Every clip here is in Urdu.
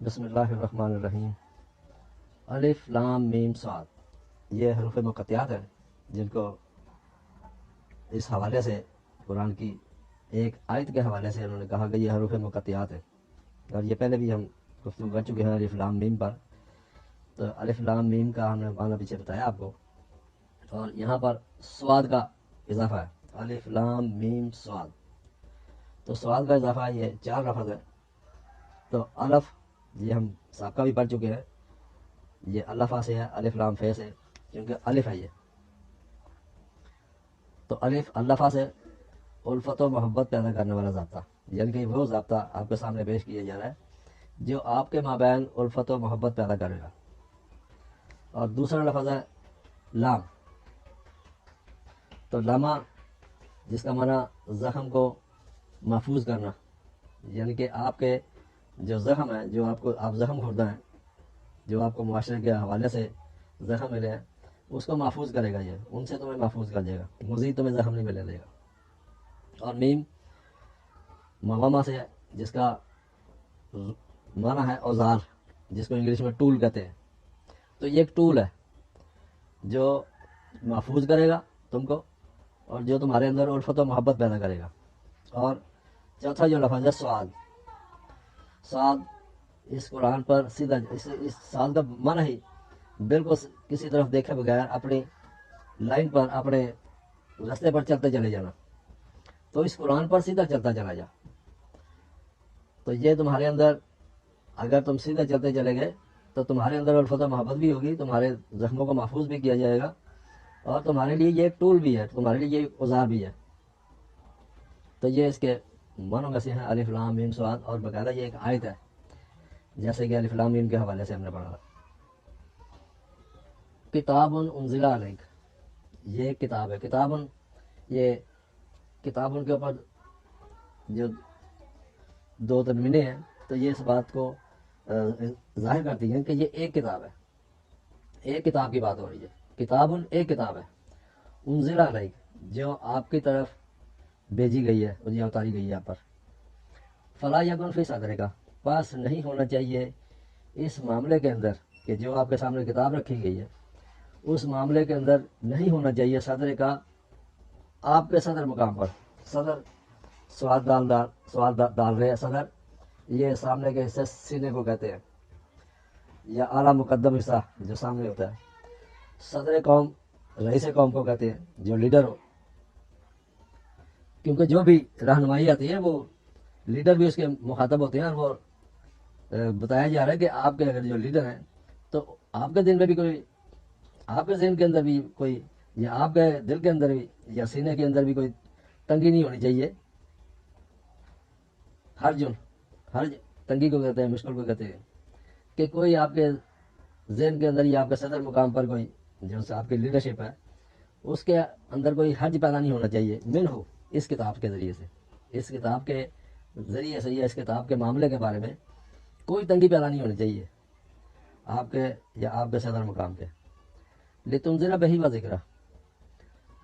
بسم اللہ الرحمن الرحیم۔ الف لام میم صاد، یہ حروف مقطعات ہیں جن کو اس حوالے سے قرآن کی ایک آیت کے حوالے سے انہوں نے کہا کہ یہ حروف مقطعات ہیں، اور یہ پہلے بھی ہم گفتگو کر چکے ہیں الف لام میم پر۔ تو الف لام میم کا ہم نے معنی پیچھے بتایا آپ کو، اور یہاں پر سواد کا اضافہ ہے، الف لام میم سواد۔ تو سواد کا اضافہ یہ 4 لفظ ہے۔ تو الف یہ ہم سابقہ بھی پڑھ چکے ہیں، یہ الفا سے ہے، الف لام فے سے، کیونکہ الف ہے یہ۔ تو الف الفا سے الفت و محبت پیدا کرنے والا ضابطہ، یعنی کہ وہ ضابطہ آپ کے سامنے پیش کیا جا رہا ہے جو آپ کے مابین الفت و محبت پیدا کرے گا۔ اور دوسرا لفظ ہے لام۔ تو لاما جس کا معنی زخم کو محفوظ کرنا، یعنی کہ آپ کے جو زخم ہے، جو آپ زخم خوردہ ہیں، جو آپ کو معاشرے کے حوالے سے زخم ملے ہیں، اس کو محفوظ کرے گا، یہ ان سے تمہیں محفوظ کر دے گا، مزید تمہیں زخم نہیں ملے دے گا۔ اور میم مواما سے ہے، جس کا معنی ہے اوزار، جس کو انگلش میں ٹول کہتے ہیں۔ تو یہ ایک ٹول ہے جو محفوظ کرے گا تم کو، اور جو تمہارے اندر الفت و محبت پیدا کرے گا۔ اور چوتھا جو لفظ ہے سواد، سعد اس قرآن پر سیدھا، اس سعد کا معنی ہی بالکل کسی طرف دیکھے بغیر اپنی لائن پر، اپنے راستے پر چلتے چلے جانا۔ تو اس قرآن پر سیدھا چلتا چلا جا، تو یہ تمہارے اندر، اگر تم سیدھا چلتے چلے گئے تو تمہارے اندر الفت و محبت بھی ہوگی، تمہارے زخموں کو محفوظ بھی کیا جائے گا، اور تمہارے لیے یہ ایک ٹول بھی ہے، تمہارے لیے یہ اوزار بھی ہے۔ تو یہ اس کے معنوں میں سے ہے الف لام میم صاد، اور باقاعدہ یہ ایک آیت ہے، جیسے کہ الف لام میم کے حوالے سے ہم نے پڑھا۔ کتاب انزل علیک، یہ ایک کتاب ہے۔ کتاب، یہ کتاب کے اوپر جو 2 تنوینیں ہیں، تو یہ اس بات کو ظاہر کرتی ہیں کہ یہ ایک کتاب ہے، ایک کتاب کی بات ہو رہی ہے۔ کتاب ایک کتاب ہے، انزل علیک، جو آپ کی طرف بھیجی گئی ہے، یا اتاری گئی ہے آپ پر۔ فلا یکن فی صدرک، پاس نہیں ہونا چاہیے اس معاملے کے اندر کہ جو آپ کے سامنے کتاب رکھی گئی ہے، اس معاملے کے اندر نہیں ہونا چاہیے صدر کا، آپ کے صدر مقام پر۔ صدر سواد ڈال رہے ہیں، صدر یہ سامنے کے حصے سینے کو کہتے ہیں، یا اعلیٰ مقدم حصہ جو سامنے ہوتا ہے۔ صدر قوم رئیس قوم کو کہتے ہیں، جو لیڈر ہو، کیونکہ جو بھی رہنمائی آتی ہے وہ لیڈر بھی اس کے مخاطب ہوتے ہیں، اور وہ بتایا جا رہا ہے کہ آپ کے اگر جو لیڈر ہیں، تو آپ کے دل میں بھی کوئی، آپ کے ذہن کے اندر بھی کوئی، یا آپ کے دل کے اندر بھی، یا سینے کے اندر بھی کوئی تنگی نہیں ہونی چاہیے۔ حرج تنگی کو کہتے ہیں، مشکل کو کہتے ہیں، کہ کوئی آپ کے ذہن کے اندر یا آپ کے صدر مقام پر کوئی جو آپ کی لیڈرشپ ہے، اس کے اندر کوئی حرج پیدا نہیں ہونا چاہیے۔ من ہو، اس کتاب کے ذریعے سے، اس کتاب کے ذریعے سے، یا اس کتاب کے معاملے کے بارے میں کوئی تنگی پیدا نہیں ہونی چاہیے آپ کے یا آپ کے صدر مقام کے۔ لتنذر بہ و ذکرہ،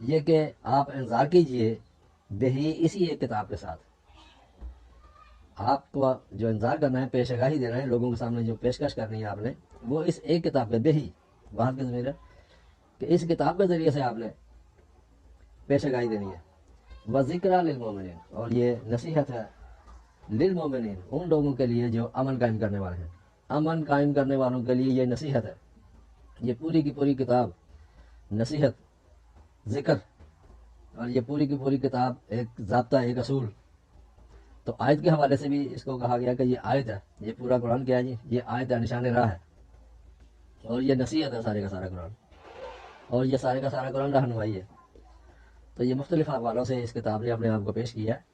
یہ کہ آپ انذار کیجئے بہی، اسی ایک کتاب کے ساتھ۔ آپ کو جو انذار کرنا ہے، پیش آگاہی دینا ہے لوگوں کے سامنے، جو پیشکش کرنی ہے آپ نے، وہ اس ایک کتاب کے بہی، بات کی ضمیر ہے کہ اس کتاب کے ذریعے سے آپ نے پیش آگاہی دینی ہے۔ وذکریٰ للمؤمنین، اور یہ نصیحت ہے للمؤمنین، ان لوگوں کے لیے جو امن قائم کرنے والے ہیں۔ امن قائم کرنے والوں کے لیے یہ نصیحت ہے۔ یہ پوری کی پوری کتاب نصیحت، ذکر، اور یہ پوری کی پوری کتاب ایک ضابطہ، ایک اصول۔ تو آیت کے حوالے سے بھی اس کو کہا گیا کہ یہ آیت ہے، یہ پورا قرآن کیا ہے جی، یہ آیت ہے، نشان راہ ہے، اور یہ نصیحت ہے سارے کا سارا قرآن، اور یہ سارے کا سارا قرآن رہنمائی ہے۔ تو یہ مختلف حوالوں سے اس کتاب نے اپنے آپ کو پیش کیا ہے۔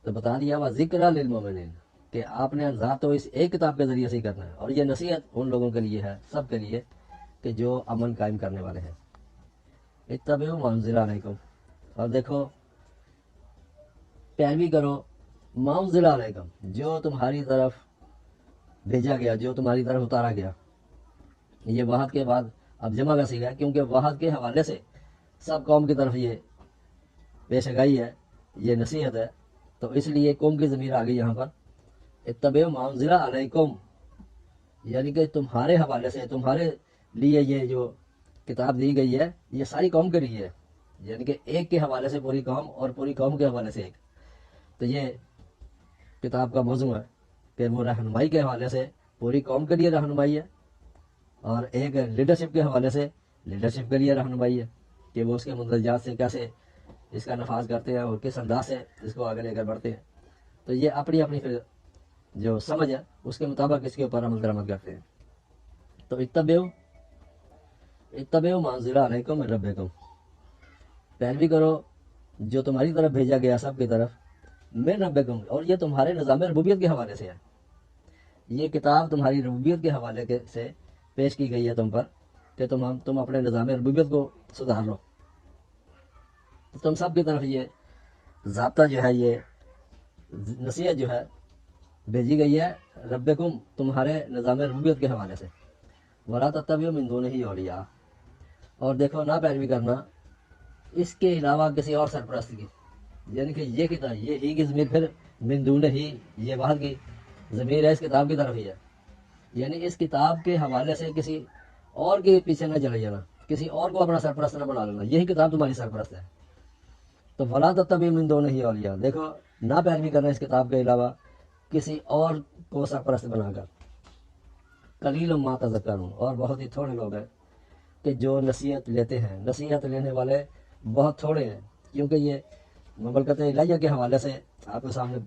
تو بتا دیا وا ذکر للمؤمنین، کہ آپ نے انذار تو اس ایک کتاب کے ذریعے سے ہی کرنا ہے، اور یہ نصیحت ان لوگوں کے لیے ہے، سب کے لیے، کہ جو امن قائم کرنے والے ہیں۔ اتبعوا ما انزل علیکم، اور دیکھو، پیروی کرو ما انزل علیکم، جو تمہاری طرف بھیجا گیا، جو تمہاری طرف اتارا گیا۔ یہ وحد کے بعد اب جمع کا صیغہ ہے، کیونکہ وحد کے حوالے سے سب قوم کی طرف یہ پیش آگاہی ہے، یہ نصیحت ہے، تو اس لیے قوم کی ضمیر آ گئی یہاں پر۔ اتبعوا ما انزل علیکم، یعنی کہ تمہارے حوالے سے تمہارے لیے یہ جو کتاب دی گئی ہے یہ ساری قوم کے لیے ہے، یعنی کہ ایک کے حوالے سے پوری قوم اور پوری قوم کے حوالے سے ایک. تو یہ کتاب کا موضوع ہے کہ وہ رہنمائی کے حوالے سے پوری قوم کے لیے رہنمائی ہے، اور ایک لیڈرشپ کے حوالے سے لیڈرشپ کے لیے رہنمائی ہے کہ وہ اس کے مندرجات سے کیسے اس کا نفاذ کرتے ہیں اور کس انداز سے اس کو آگے لے کر بڑھتے ہیں. تو یہ اپنی اپنی پھر جو سمجھ ہے اس کے مطابق اس کے اوپر عمل درآمد کرتے ہیں. تو اتبعوا ما انزل علیکم من ربکم، پیروی کرو جو تمہاری طرف بھیجا گیا سب کی طرف من ربکم، اور یہ تمہارے نظام ربوبیت کے حوالے سے ہے. یہ کتاب تمہاری ربوبیت کے حوالے سے پیش کی گئی ہے تم پر کہ تم اپنے نظام ربوبیت کو سدھار لو. تو تم سب کی طرف یہ ضابطہ جو ہے، یہ نصیحت جو ہے بھیجی گئی ہے ربکم، تمہارے نظام ربوبیت کے حوالے سے. ولا تتبعوا من دونہ اولیاء، اور دیکھو نہ پیروی کرنا اس کے علاوہ کسی اور سرپرست کی. یعنی کہ یہ کتاب یہ ہی کی ضمیر پھر من دونہ ہی، یہ وحد کی ضمیر ہے اس کتاب کی طرف ہی ہے. یعنی اس کتاب کے حوالے سے کسی اور کے پیچھے نہ چلے جانا، کسی اور کو اپنا سرپرست نہ بنا لینا، یہی کتاب تمہاری سرپرست ہے. تو ولا تتبعوا من دونہ اولیاء، دیکھو نہ پیروی کرنا اس کتاب کے علاوہ کسی اور کو سرپرست بنا کر. قلیل ما تذکرون، اور بہت ہی تھوڑے لوگ ہیں کہ جو نصیحت لیتے ہیں. نصیحت لینے والے بہت تھوڑے ہیں، کیونکہ یہ مملکت الہیہ کے حوالے سے آپ کے سامنے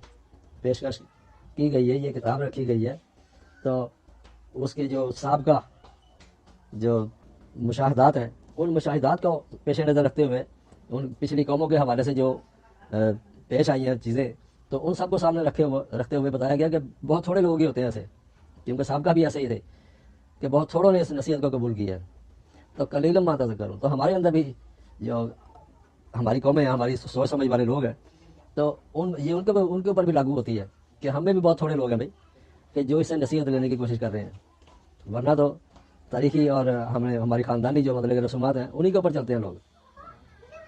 پیشکش کی گئی ہے، یہ کتاب رکھی گئی ہے. تو اس کے جو سابقہ جو مشاہدات ہیں، ان مشاہدات کو پیش نظر رکھتے ہوئے ان پچھلی قوموں کے حوالے سے جو پیش آئی ہیں چیزیں، تو ان سب کو سامنے رکھتے ہوئے بتایا گیا کہ بہت تھوڑے لوگ ہی ہوتے ہیں ایسے، کیونکہ سابقہ بھی ایسے ہی تھے کہ بہت تھوڑوں نے اس نصیحت کو قبول کیا ہے. تو قلیل ما تذکرون، تو ہمارے اندر بھی جو ہماری قومیں ہیں، ہماری سوچ سمجھ والے لوگ ہیں، تو یہ ان کے اوپر بھی لاگو ہوتی ہے کہ ہم میں بھی بہت تھوڑے لوگ ہیں بھائی کہ جو اس سے نصیحت لینے کی کوشش کر رہے ہیں. ورنہ تو تاریخی اور ہماری خاندانی جو مطلب رسومات ہیں انہی کے اوپر چلتے ہیں لوگ.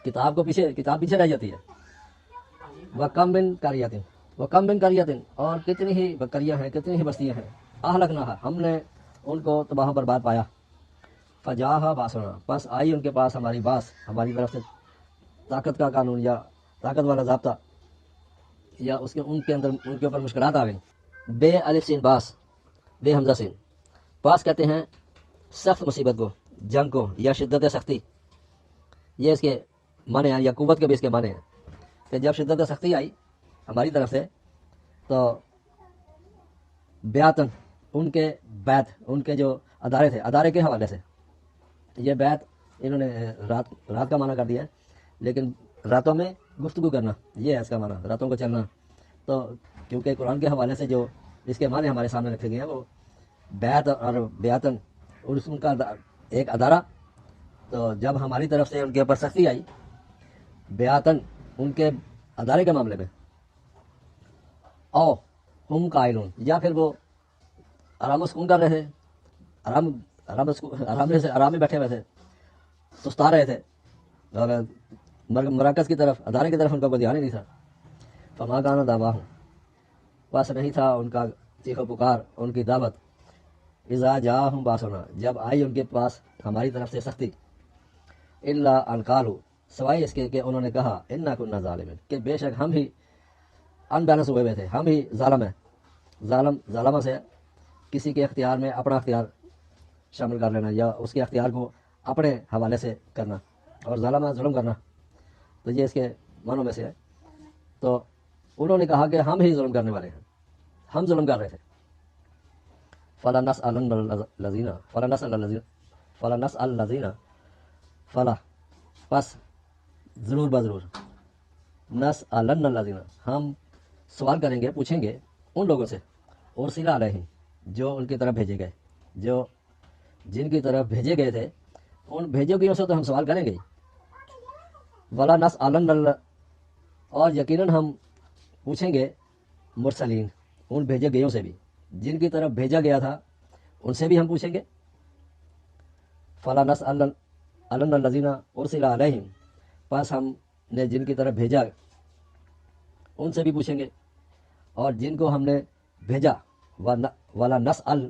کتاب پیچھے رہ جاتی ہے. وَكَمْ مِنْ قَرْيَةٍ، اور کتنی ہی بکریاں ہیں، کتنی ہی بستیاں ہیں. أَهْلَكْنَاهَا، ہم نے ان کو تباہ و برباد پایا. فَجَاءَهَا بَأْسُنَا، پس آئی ان کے پاس ہماری باس، ہماری طرف سے طاقت کا قانون یا طاقت والا ضابطہ، یا ان کے اوپر مشکلات آ گئیں. بے الف سین باس، بے حمزہ سین. باس کہتے ہیں سخت مصیبت کو، جنگ کو، یا شدت سختی. یہ اس کے معنی ہیں، یا قوت کے بھی اس کے معنی ہیں کہ جب شدت سختی آئی ہماری طرف سے تو بیاتن، ان کے بیت، ان کے جو ادارے تھے، ادارے کے حوالے سے. یہ بیت انہوں نے رات کا معنی کر دیا ہے، لیکن راتوں میں گفتگو کرنا، یہ ہے اس کا معنی، راتوں کو چلنا. تو کیونکہ قرآن کے حوالے سے جو اس کے معنی ہمارے سامنے رکھے گئے ہیں وہ بیت اور بیاتن، اور ان کا ایک ادارہ. تو جب ہماری طرف سے ان کے اوپر سختی آئی بیاتن، ان کے ادارے کے معاملے میں، او ہم قائلون، یا پھر وہ آرام و سکون کر رہے تھے، آرام میں بیٹھے ہوئے تھے، سستا رہے تھے، اور مراکز کی طرف، ادارے کی طرف ان کا کوئی دھیان ہی نہیں تھا. فما کان دعواہم، بس نہیں تھا ان کا چیخ و پکار، ان کی دعوت. اذا جاءہم باسنا، جب آئی ان کے پاس ہماری طرف سے سختی. الا ان قالوا، سوائے اس کے کہ انہوں نے کہا انا کنا ظالمین، کہ بے شک ہم ہی ان بیلنس ہوئے ہوئے تھے، ہم ہی ظالم ہیں. ظالمہ سے کسی کے اختیار میں اپنا اختیار شامل کر لینا، یا اس کے اختیار کو اپنے حوالے سے کرنا، اور ظالمہ ظلم کرنا. تو یہ اس کے معنوں میں سے ہے. تو انہوں نے کہا کہ ہم ہی ظلم کرنے والے ہیں، ہم ظلم کر رہے تھے. فَلَنَسْأَلَنَّ الَّذِينَ فلا، پس ضرور بضرور، نسألن الذین، ہم سوال کریں گے، پوچھیں گے ان لوگوں سے، ارسل علیہم، جو ان کی طرف بھیجے گئے، جو جن کی طرف بھیجے گئے تھے، ان بھیجے گئے سے تو ہم سوال کریں گے. ولا نسألن اور یقیناً ہم پوچھیں گے مرسلین، ان بھیجے گئےوں سے بھی، جن کی طرف بھیجا گیا تھا ان سے بھی ہم پوچھیں گے. فلا نسألن الذین ارسل علیہم، پس ہم نے جن کی طرف بھیجا ان سے بھی پوچھیں گے، اور جن کو ہم نے بھیجا ولا نسأل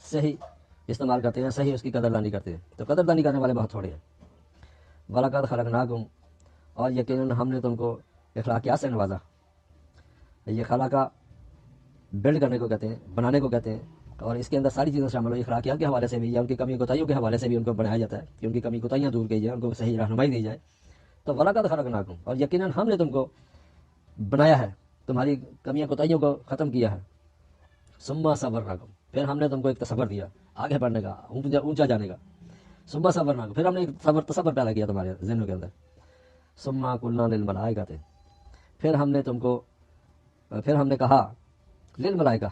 صحیح استعمال کرتے ہیں, صحیح اس کی قدردانی کرتے ہیں. تو قدردانی کرنے والے بہت تھوڑے ہیں. وَلَقَدْ خَلَقْنَاكُمْ, اور یقیناً ہم نے تم کو اخلاقیات سے نوازا. یہ خلا بلڈ کرنے کو کہتے ہیں, بنانے کو کہتے ہیں, اور اس کے اندر ساری چیزیں شامل ہو. اخلاقیات کے حوالے سے بھی یا ان کی کمی کوتاہیوں کے حوالے سے بھی ان کو بنایا جاتا ہے کہ ان کی کمی کوتاہیاں دور کی جائیں, ان کو صحیح رہنمائی دی جائے. تو وَلَقَدْ خَلَقْنَاكُمْ, اور یقیناً ہم نے تم کو بنایا ہے, تمہاری کمیاں کوتاہیوں کو ختم کیا ہے. ثُمَّ صَوَّرْنَاكُمْ, پھر ہم نے تم کو ایک تصور دیا آگے بڑھنے کا, اونچا جانے کا. ثُمَّ صَوَّرْنَاكُمْ, پھر ہم نے ایک تصور پیدا کیا تمہارے ذہنوں کے اندر. ثُمَّ قُلْنَا لِلْمَلَائِكَةِ, پھر ہم نے کہا للملائکہ,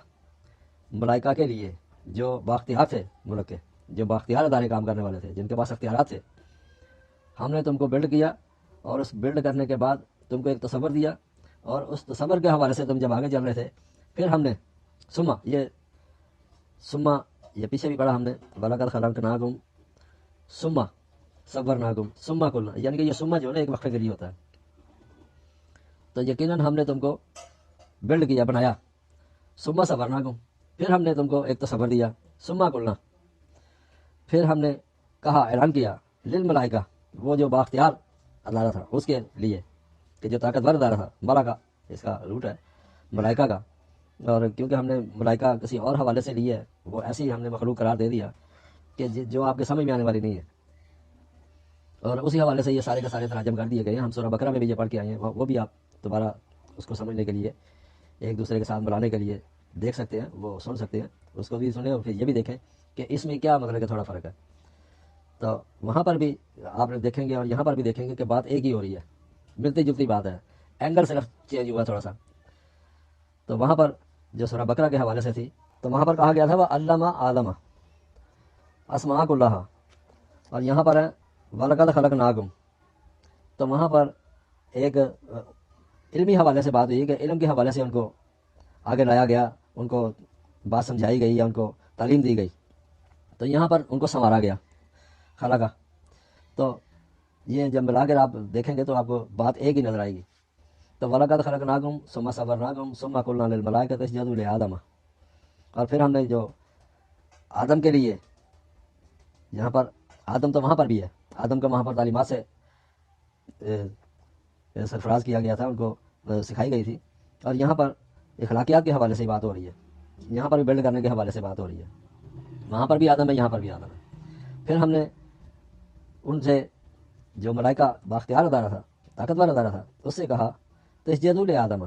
ملائکہ کے لیے جو بااختیار تھے ملک کے, جو بااختیار ادارے کام کرنے والے تھے, جن کے پاس اختیارات تھے, ہم نے تم کو بلڈ کیا, اور اس بلڈ کرنے کے بعد تم کو ایک تصور دیا, اور اس تصور کے حوالے سے تم جب آگے چل رہے تھے, پھر ہم نے ثم یہ پیچھے بھی پڑھا ہم نے, وَلَقَدْ خَلَقْنَاكُمْ ثُمَّ صَوَّرْنَاكُمْ ثُمَّ قُلْنَا, یعنی کہ یہ ثم جو ہے نا ایک وقفے کے لیے ہوتا ہے. تو یقیناً ہم نے تم کو بلڈ کیا, بنایا. ثُمَّ صَوَّرْنَاكُمْ, پھر ہم نے تم کو ایک تصور دیا. ثُمَّ قُلْنَا, پھر ہم نے کہا, اعلان کیا, للملائکہ, وہ جو بااختیار ادارہ تھا اس کے لیے, کہ جو طاقتور ادارہ تھا, ملائکہ اس کا روٹ ہے ملائکہ کا. اور کیونکہ ہم نے ملائکہ کسی اور حوالے سے لی ہے, وہ ایسی ہی ہم نے مخلوق قرار دے دیا کہ جو آپ کے سمجھ میں آنے والی نہیں ہے, اور اسی حوالے سے یہ سارے کے سارے تراجم کر دیے گئے ہیں. ہم سورہ بقرہ میں بھی یہ پڑھ کے آئے ہیں, وہ بھی آپ دوبارہ اس کو سمجھنے کے لیے, ایک دوسرے کے ساتھ ملانے کے لیے دیکھ سکتے ہیں, وہ سن سکتے ہیں, اس کو بھی سنیں اور پھر یہ بھی دیکھیں کہ اس میں کیا مطلب کہ تھوڑا فرق ہے. تو وہاں پر بھی آپ دیکھیں گے اور یہاں پر بھی دیکھیں گے کہ بات ایک ہی ہو رہی ہے, ملتی جلتی بات ہے, اینگل صرف چینج ہوا تھوڑا سا. تو وہاں پر جو سورہ بقرہ کے حوالے سے تھی, تو وہاں پر کہا گیا تھا وَعَلَّمَ آدَمَ اسْمَاءَ كُلَّهَا, اور یہاں پر ہے وَلَقَدْ خَلَقْنَاكُمْ. تو وہاں پر ایک علمی حوالے سے بات ہوئی کہ علم کے حوالے سے ان کو آگے لایا گیا, ان کو بات سمجھائی گئی یا ان کو تعلیم دی گئی. تو یہاں پر ان کو سنوارا گیا, خلقہ. تو یہ جب ملا کر آپ دیکھیں گے تو آپ کو بات ایک ہی نظر آئے گی. تو وَلَقَدْ خَلَقْنَاكُمْ ثُمَّ صَوَّرْنَاكُمْ ثُمَّ قُلْنَا لِلْمَلَائِكَةِ اسْجُدُوا لِآدَمَ, اور پھر ہم نے جو آدم کے لیے, یہاں پر آدم تو وہاں پر بھی ہے, آدم کا وہاں پر تعلیمات سے سرفراز کیا گیا تھا, ان کو سکھائی گئی تھی. اور یہاں پر اخلاقیات کے حوالے سے بات ہو رہی ہے, یہاں پر بھی بلڈ کرنے کے حوالے سے بات ہو رہی ہے. وہاں پر بھی آدم ہے, یہاں پر بھی آدم ہے. پھر ہم نے ان سے جو ملائکہ بااختیار ادارہ تھا, طاقتور ادارہ تھا, اس سے کہا تسجدوا لآدم,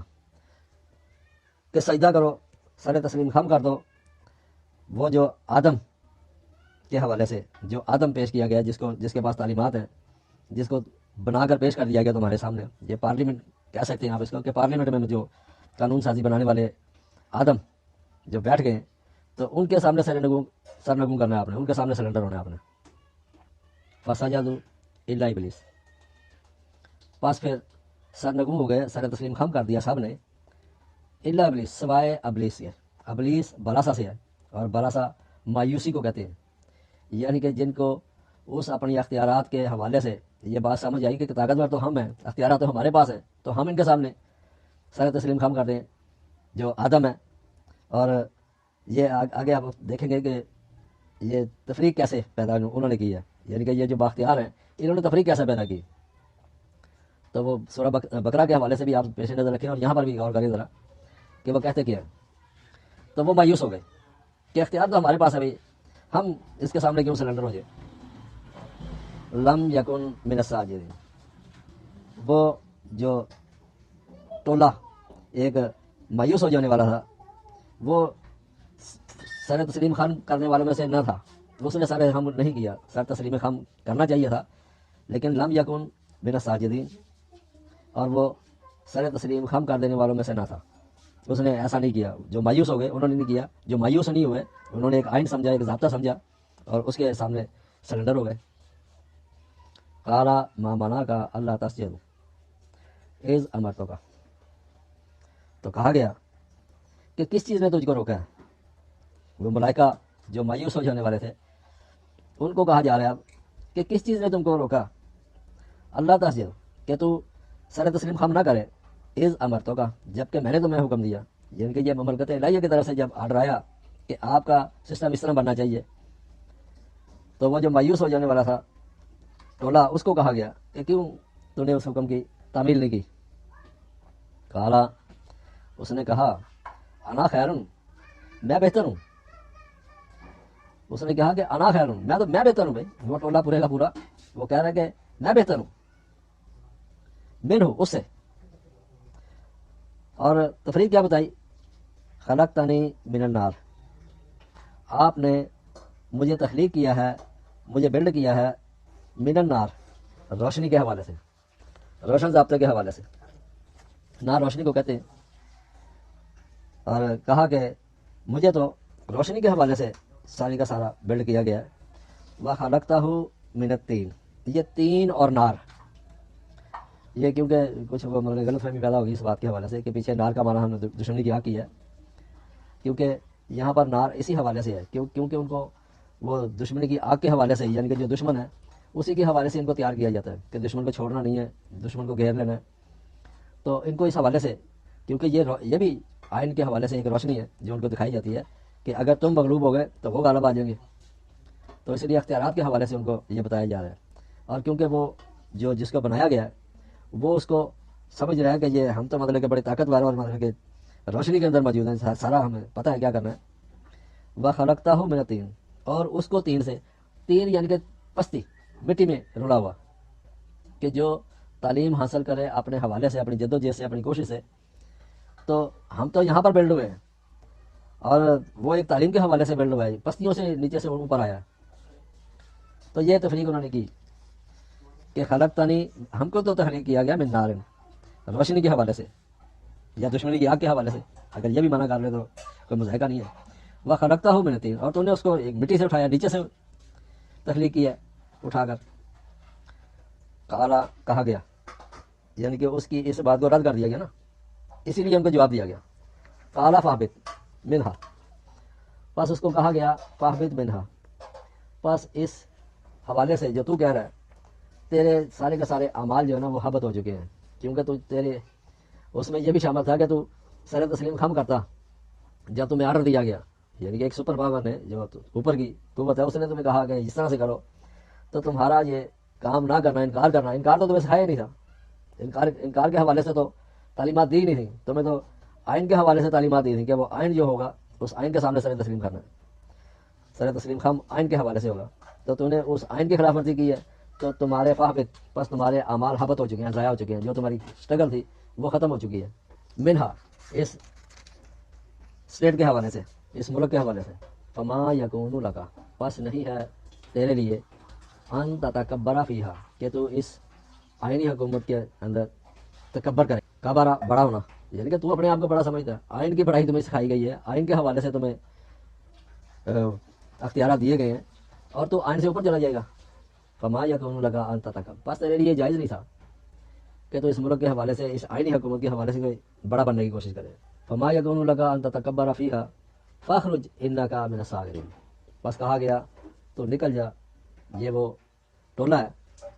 کہ سجدہ کرو, سر تسلیم خم کر دو وہ جو آدم کے حوالے سے, جو آدم پیش کیا گیا, جس کے پاس تعلیمات ہیں, جس کو بنا کر پیش کر دیا گیا تمہارے سامنے. یہ پارلیمنٹ کہہ سکتے ہیں آپ اس کو, کہ پارلیمنٹ میں جو قانون سازی بنانے والے آدم جو بیٹھ گئے, تو ان کے سامنے سرنگوں کرنا ہے آپ نے, ان کے سامنے سرنڈر ہونا ہے آپ نے. فسجدوا الا ابلیس, پاس پھر سرنگوں ہو گئے, سر تسلیم خم کر دیا سب نے, الا ابلیس, سوائے ابلیس سے. ابلیس بلاسا سے ہے, اور بلاسا مایوسی کو کہتے ہیں, یعنی کہ جن کو اس اپنی اختیارات کے حوالے سے یہ بات سمجھ آئی کہ طاقتور تو ہم ہیں, اختیارات تو ہمارے پاس ہیں, تو ہم ان کے سامنے سر تسلیم خم کر دیں جو آدم ہے. اور یہ آگے آپ دیکھیں گے کہ یہ تفریق کیسے پیدا انہوں نے کی ہے, یعنی کہ یہ جو بااختیار ہیں انہوں نے تفریق کیسے پیدا کی. تو وہ سورہ بقرہ کے حوالے سے بھی آپ پیش نظر رکھیں, اور یہاں پر بھی غور کریں ذرا کہ وہ کہتے کیا ہے. تو وہ مایوس ہو گئے کہ اختیار تو ہمارے پاس ہے بھائی, ہم اس کے سامنے کیوں سرنڈر ہو جائے. لم یکن من الساجدین, وہ جو ٹولہ ایک مایوس ہو جانے والا تھا, وہ سر تسلیم خم کرنے والوں میں سے نہ تھا. اس نے سر خم نہیں کیا, سر تسلیم خم کرنا چاہیے تھا, لیکن لم یکن من الساجدین, اور وہ سر تسلیم خم کر دینے والوں میں سے نہ تھا. اس نے ایسا نہیں کیا. جو مایوس ہو گئے انہوں نے نہیں کیا, جو مایوس نہیں ہوئے انہوں نے ایک آئین سمجھا, ایک ضابطہ سمجھا, اور اس کے سامنے سرنڈر ہو گئے. قال ما منعک اللہ تسجد اذ امرتک, تو کہا گیا کہ کس چیز نے تجھ کو روکا ہے. وہ ملائکہ جو مایوس ہو جانے والے تھے ان کو کہا جا رہا ہے کہ کس چیز نے تم کو روکا, اللہ تسجد, کہ تو سر تسلیم خم نہ کرے, اذ امرتک, جب کہ میں نے تمہیں حکم دیا. یعنی کہ یہ مملکت الہیہ کی طرف سے جب آرڈر آیا کہ آپ کا سسٹم اس طرح بننا چاہیے. تو وہ جو مایوس ہو جانے والا تھا ٹولہ، اس کو کہا گیا کہ کیوں تو نے اس حکم کی تعمیل نہیں کی. کالا، اس نے کہا انا خیرن، میں بہتر ہوں. اس نے کہا کہ انا خیر ہوں، میں بہتر ہوں. بھائی وہ ٹولہ پورے کا پورا وہ کہہ رہا ہے کہ میں بہتر ہوں من ہوں اس سے. اور تفریح کیا بتائی؟ خلقتنی من النار، آپ نے مجھے تخلیق کیا ہے، مجھے بلڈ کیا ہے من النار، روشنی کے حوالے سے، روشن ضابطے کے حوالے سے. نار روشنی کو کہتے ہیں. اور کہا کہ مجھے تو روشنی کے حوالے سے ساری کا سارا بلڈ کیا گیا ہے. وَخَلَقْتَهُ مِنَ الطِّينِ، یہ تین اور نار، یہ کیونکہ کچھ غلط فہمی پیدا ہوگی اس بات کے حوالے سے کہ پیچھے نار کا معنی ہم نے دشمنی کی آگ کی ہے، کیونکہ یہاں پر نار اسی حوالے سے ہے کیونکہ ان کو وہ دشمنی کی آگ کے حوالے سے، یعنی کہ جو دشمن ہے اسی کے حوالے سے ان کو تیار کیا جاتا ہے کہ دشمن کو چھوڑنا نہیں ہے، دشمن کو گھیر لینا ہے. تو ان کو اس حوالے سے، کیونکہ یہ بھی آئین کے حوالے سے ایک روشنی ہے جو ان کو دکھائی جاتی ہے کہ اگر تم مغلوب ہو گئے تو وہ غالب آ جائیں گے. تو اس لیے اختیارات کے حوالے سے ان کو یہ بتایا جا رہا ہے. اور کیونکہ وہ جس کو بنایا گیا ہے وہ اس کو سمجھ رہا ہے کہ یہ ہم تو مطلب کہ بڑے طاقتور اور مطلب کہ روشنی کے اندر موجود ہیں، سارا ہمیں پتہ ہے کیا کرنا ہے. وَخَلَقْتَهُ مِنَ الطِّينِ، اور اس کو تین سے، تین یعنی کہ پستی، مٹی میں رلا ہوا، کہ جو تعلیم حاصل کرے اپنے حوالے سے، اپنی جدوجہد سے، اپنی کوشش سے. تو ہم تو یہاں پر بلڈ ہوئے ہیں اور وہ ایک تعلیم کے حوالے سے بلڈ ہوا ہے، پستیوں سے نیچے سے اوپر آیا. تو یہ تفریق انہوں نے کی کہ خلقتنی، ہم کو تو تخلیق کیا گیا من نار، روشنی کے حوالے سے یا دشمنی کی آگ کے حوالے سے. اگر یہ بھی منع کر لے تو کوئی مذائقہ نہیں ہے. وَخَلَقْتَهُ مِنَ الطِّينِ، اور تو نے اس کو ایک مٹی سے اٹھایا، نیچے سے تخلیق کی ہے اٹھا کر. کالا، کہا گیا، یعنی کہ اس کی اس بات کو رد کر دیا گیا نا، اسی لیے ان کو جواب دیا گیا. کالا فاہبت منہا، پس اس کو کہا گیا فاہبت منہا، پس اس حوالے سے جو تو کہہ رہا ہے تیرے سارے کے سارے اعمال جو ہے نا وہ حبت ہو چکے ہیں، کیونکہ تو تیرے اس میں یہ بھی شامل تھا کہ تو سر تسلیم خم کرتا جب تمہیں آرڈر دیا گیا. یعنی کہ ایک سپر پاور نے جو اوپر کی قوت ہے اس نے تمہیں کہا کہ اس طرح سے کرو، تو تمہارا یہ کام نہ کرنا، انکار کرنا، انکار تو تمہیں سکھایا نہیں تھا. انکار کے حوالے سے تو تعلیمات دی نہیں تھی تمہیں، تو آئین کے حوالے سے تعلیمات دی تھی کہ وہ آئین جو ہوگا اس آئین کے سامنے سر تسلیم کرنا ہے. سر تسلیم خم آئین کے حوالے سے ہوگا. تو تم نے اس آئین کی خلاف ورزی کی ہے تو تمہارے فاہبت، پس تمہارے اعمال حبت ہو چکے ہیں، ضائع ہو چکے ہیں، جو تمہاری اسٹرگل تھی وہ ختم ہو چکی ہے. منہا، اس اسٹیٹ کے حوالے سے، اس ملک کے حوالے سے. فما یکون لک، پس نہیں ہے تیرے لیے ان تتکبر فیہا، کہ تو اس آئینی حکومت کے اندر تکبر کرے. کبرا، بڑا ہونا، یعنی کہ تو اپنے آپ کو بڑا سمجھتا ہے. آئین کی پڑھائی تمہیں سکھائی گئی ہے، آئین کے حوالے سے تمہیں اختیارات دیے گئے ہیں اور تو آئین سے اوپر چلا جائے گا. فما یکون لک ان تتکبر، پس تیرے لیے جائز نہیں تھا کہ تو اس ملک کے حوالے سے، اس آئینی حکومت کے حوالے سے کوئی بڑا بننے کی کوشش کرے. فما یکون لک ان تتکبر فیہا فاخرج انک من الصاغرین، بس کہا گیا تو نکل جا. یہ وہ ٹولہ ہے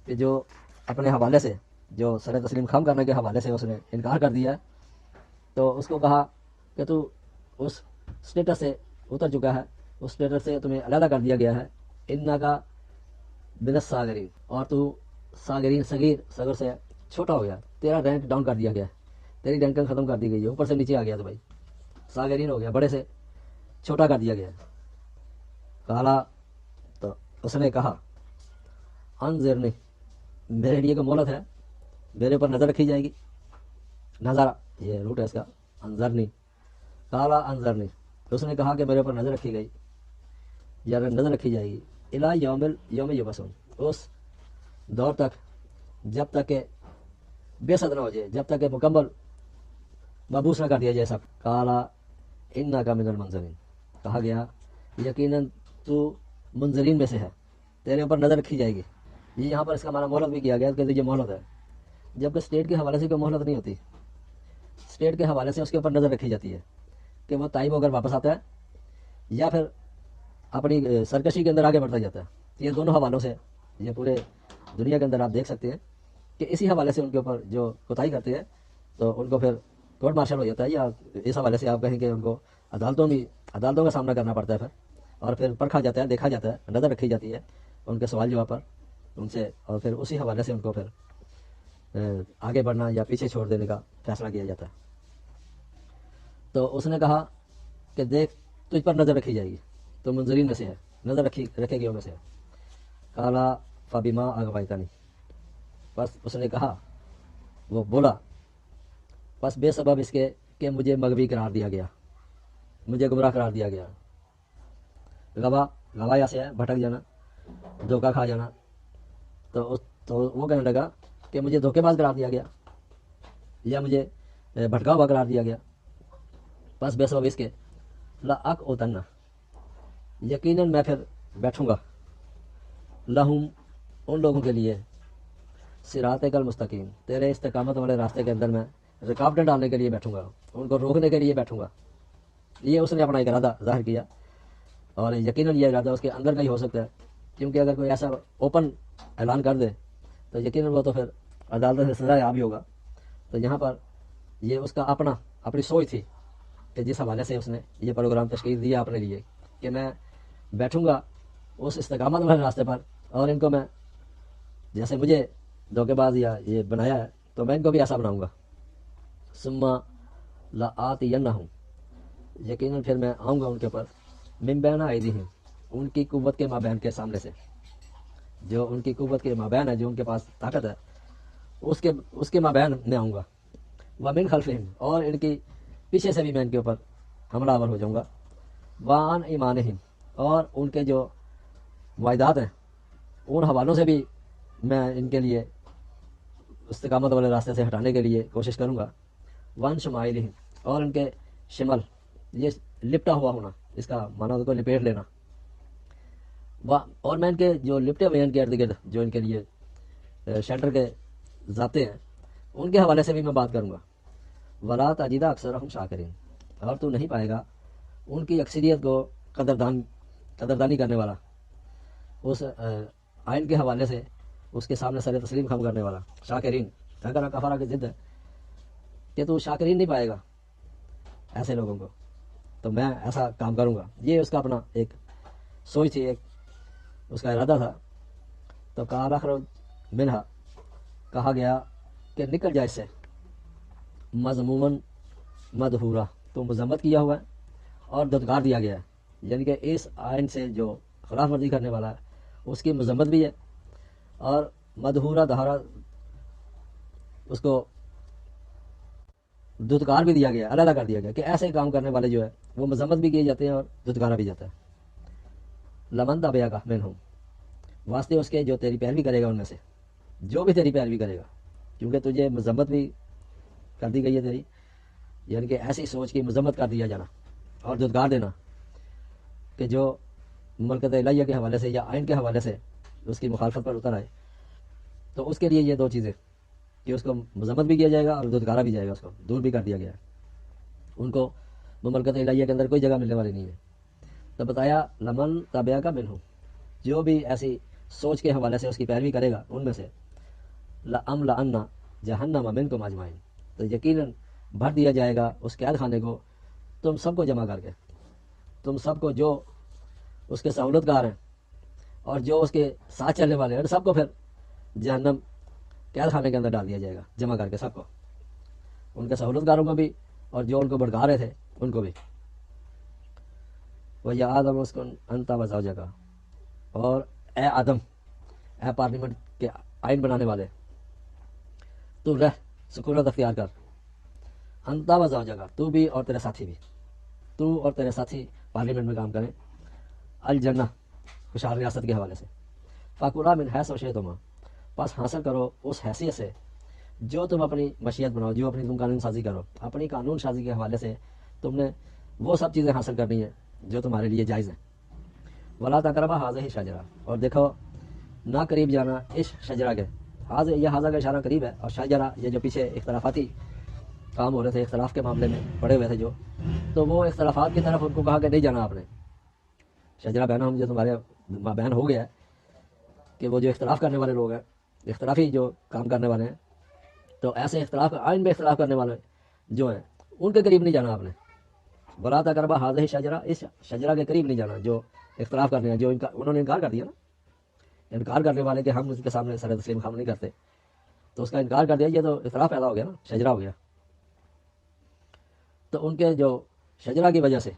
کہ جو اپنے حوالے سے، جو سر تسلیم خم کرنے کے حوالے سے اس نے انکار کر دیا ہے، تو اس کو کہا کہ تو اس اسٹیٹس سے اتر چکا ہے، اس اسٹیٹس سے تمہیں علیحدہ کر دیا گیا ہے. انک من الصاغرین، اور تو صاغرین، صغیر سے چھوٹا ہو گیا، تیرا رینک ڈاؤن کر دیا گیا، تیری رینکنگ ختم کر دی گئی ہے، اوپر سے نیچے آ گیا تو بھائی صاغرین ہو گیا، بڑے سے چھوٹا کر دیا گیا. کالا، تو اس نے کہا انظرنی، میرے لیے کوئی مہلت ہے، میرے اوپر نظر رکھی جائے گی. نظر، یہ روٹ ہے اس کا، انظرنی. کالا انظرنی، اس نے کہا کہ میرے اوپر نظر رکھی گئی یا نظر رکھی جائے گی. الی یوم یبعثون، اس دور تک جب تک کہ بے صد نہ ہو جائے، جب تک کہ مکمل مبعوث نہ کر دیا جائے سب. کالا انک من المنظرین، کہا گیا یقیناً تو منظرین میں سے ہے، تیرے اوپر نظر رکھی جائے گی. یہ یہاں پر اس کا معنی مہلت بھی کیا گیا کہ یہ مہلت ہے، جبکہ اسٹیٹ کے حوالے سے کوئی مہلت نہیں ہوتی. اسٹیٹ کے حوالے سے اس کے اوپر نظر رکھی جاتی ہے کہ وہ تائب ہو کر واپس آتا ہے یا پھر اپنی سرکشی کے اندر آگے بڑھتا جاتا ہے. یہ دونوں حوالوں سے، یہ پورے دنیا کے اندر آپ دیکھ سکتے ہیں کہ اسی حوالے سے ان کے اوپر جو کوتاہی کرتے ہیں تو ان کو پھر کورٹ مارشل ہو جاتا ہے، یا اس حوالے سے آپ کہیں کہ ان کو عدالتوں کا سامنا کرنا پڑتا ہے پھر، اور پھر پرکھا جاتا ہے، دیکھا جاتا ہے، نظر رکھی جاتی ہے ان کے سوال جواب پر ان سے، اور پھر اسی حوالے سے ان کو پھر آگے بڑھنا یا پیچھے چھوڑ دینے کا فیصلہ کیا جاتا ہے۔ تو اس نے کہا کہ دیکھ تجھ پر نظر رکھی جائے گی، تو منظرین میں سے ہے، نظر رکھے گی ان میں سے۔ کالا فبیما اغویتنی، بس اس نے کہا، وہ بولا، بس بے سبب اس کے کہ مجھے مغوی قرار دیا گیا، مجھے گمراہ قرار دیا گیا۔ گوایا سے ہے بھٹک جانا، دھوکہ کھا جانا، تو وہ کہنے لگا کہ مجھے دھوکے باز قرار دیا گیا یا مجھے بھٹکا ہوا قرار دیا گیا، بس بے سبب اس کے لا اک اوتنا، یقیناً میں پھر بیٹھوں گا، لہم ان لوگوں کے لیے، صراط کل مستقیم، تیرے استقامت والے راستے کے اندر میں رکاوٹیں ڈالنے کے لیے بیٹھوں گا، ان کو روکنے کے لیے بیٹھوں گا۔ یہ اس نے اپنا ایک ارادہ ظاہر کیا، اور یقیناً یہ ارادہ اس کے اندر کا ہی ہو سکتا ہے، کیونکہ اگر کوئی ایسا اوپن اعلان کر دے تو یقیناً وہ تو پھر عدالت سے سزا یاب ہی ہوگا۔ تو یہاں پر یہ اس کا اپنی سوچ تھی کہ جس حوالے سے اس نے یہ پروگرام تشکیل دیا اپنے لیے کہ میں بیٹھوں گا اس استقامت والے راستے پر، اور ان کو میں جیسے مجھے دھوکے باز یا یہ بنایا ہے تو میں ان کو بھی ایسا بناؤں گا۔ ثم لآتینہم، یقیناً پھر میں آؤں گا ان کے اوپر، من بین ایدیہم، ان کی قوت کے مابین کے سامنے سے، جو ان کی قوت کے مابین ہے، جو ان کے پاس طاقت ہے، اس کے مابین میں آؤں گا، ومن خلفہم، اور ان کی پیچھے سے بھی میں ان کے اوپر حملہ آور ہو جاؤں گا، وعن ایمانہم، اور ان کے جو معاہدات ہیں ان حوالوں سے بھی میں ان کے لیے استقامت والے راستے سے ہٹانے کے لیے کوشش کروں گا، وان شمائلہم، اور ان کے شمال، یہ لپٹا ہوا ہونا، اس کا معنی ہوتا ہے لپیٹ لینا، اور میں ان کے جو لپٹے ہوئے ہیں ان کے ارد گرد، جو ان کے لیے شیلٹر کے ذاتے ہیں، ان کے حوالے سے بھی میں بات کروں گا۔ ولا تجد اکثرہم شاکرین، اور تو نہیں پائے گا ان کی اکثریت کو قدردانی کرنے والا، اس آئین کے حوالے سے اس کے سامنے سر تسلیم خم کرنے والا، شاکرین، اگر کفارہ کی ضد ہے کہ تو شاکرین نہیں پائے گا ایسے لوگوں کو، تو میں ایسا کام کروں گا۔ یہ اس کا اپنا ایک سوچ تھی، ایک اس کا ارادہ تھا۔ تو قال اخرج منہا، کہا گیا کہ نکل جائے اس سے، مذمومن مدحورا، تو مذمت کیا ہوا ہے اور دھتکار دیا گیا ہے، یعنی کہ اس آئین سے جو خلاف ورزی کرنے والا ہے اس کی مذمت بھی ہے، اور مدحورا دہارا، اس کو دھتکار بھی دیا گیا، علیحدہ کر دیا گیا کہ ایسے کام کرنے والے جو ہے وہ مذمت بھی کیے جاتے ہیں اور دھتکارا بھی جاتا ہے۔ لمن تبعک منہم، واسطے اس کے جو تیری پیروی کرے گا ان میں سے، جو بھی تیری پیروی کرے گا، کیونکہ تجھے مذمت بھی کر دی گئی ہے تیری، یعنی کہ ایسی سوچ کی مذمت کر دیا جانا اور دھتکار دینا کہ جو مملکت الہیہ کے حوالے سے یا آئین کے حوالے سے اس کی مخالفت پر اتر آئے، تو اس کے لیے یہ دو چیزیں کہ اس کو مذمت بھی کیا جائے گا اور دھتکارا بھی جائے گا، اس کو دور بھی کر دیا گیا ہے، ان کو مملکت الہیہ کے اندر کوئی جگہ ملنے والی نہیں ہے۔ تو بتایا لمن تبعک منہم، جو بھی ایسی سوچ کے حوالے سے اس کی پیروی کرے گا ان میں سے، لأملأن جہنم منکم اجمعین، تو یقیناً بھر دیا جائے گا اس قید خانے کو تم سب کو جمع کر کے، تم سب کو جو اس کے سہولت کار ہیں اور جو اس کے ساتھ چلنے والے ہیں، سب کو پھر جہنم قید خانے کے اندر ڈال دیا جائے گا، جمع کر کے سب کو، ان کے سہولت کاروں کو بھی اور جو ان کو بھڑکا رہے تھے ان کو بھی۔ وَيَا آدَمُ اسْكُنْ أَنْتَ وَزَوْجَكَ، اور اے آدم، اے پارلیمنٹ کے آئین بنانے والے، تو رہ، سکونت اختیار کر، انت و زوجک، تو بھی اور تیرے ساتھی بھی، تو اور تیرے ساتھی پارلیمنٹ میں کام کریں، الجنہ، خوشحال ریاست کے حوالے سے، فَكُلَا مِنْ حَيْثُ شِئْتُمَا، پس حاصل کرو اس حیثیت سے جو تم اپنی مشیت بناؤ، جو اپنی تم قانون سازی کرو، اپنی قانون سازی کے حوالے سے تم نے وہ سب چیزیں حاصل کرنی ہیں جو تمہارے لیے جائز ہیں۔ وَلَا تَقْرَبَا هَٰذِهِ الشَّجَرَةَ، اور دیکھو نہ قریب جانا اس شجرہ کے، یہ حاضہ کا اشارہ قریب ہے، اور شجرہ یہ جو پیچھے اختلافاتی کام ہو رہے تھے، اختلاف کے معاملے میں پڑے ہوئے تھے جو، تو وہ اختلافات کی طرف ان کو کہا کہ نہیں جانا آپ نے، شجرہ بینہم جو تمہارے مابین ہو گیا ہے کہ وہ جو اختلاف کرنے والے لوگ ہیں، اختلافی جو کام کرنے والے ہیں، تو ایسے اختلاف آئین میں اختلاف کرنے والے جو ہیں ان کے قریب نہیں جانا آپ نے. ولا تقربا ہذہ شجرہ، اس شجرہ کے قریب نہیں جانا جو اختلاف کرنے ہیں، جو انہوں نے انکار کر دیا نا. انکار کرنے والے کہ ہم اس کے سامنے سر تسلیم خم نہیں کرتے، تو اس کا انکار کر دیا، یہ تو اختلاف پیدا ہو گیا نا، شجرہ ہو گیا. تو ان کے جو شجرہ کی وجہ سے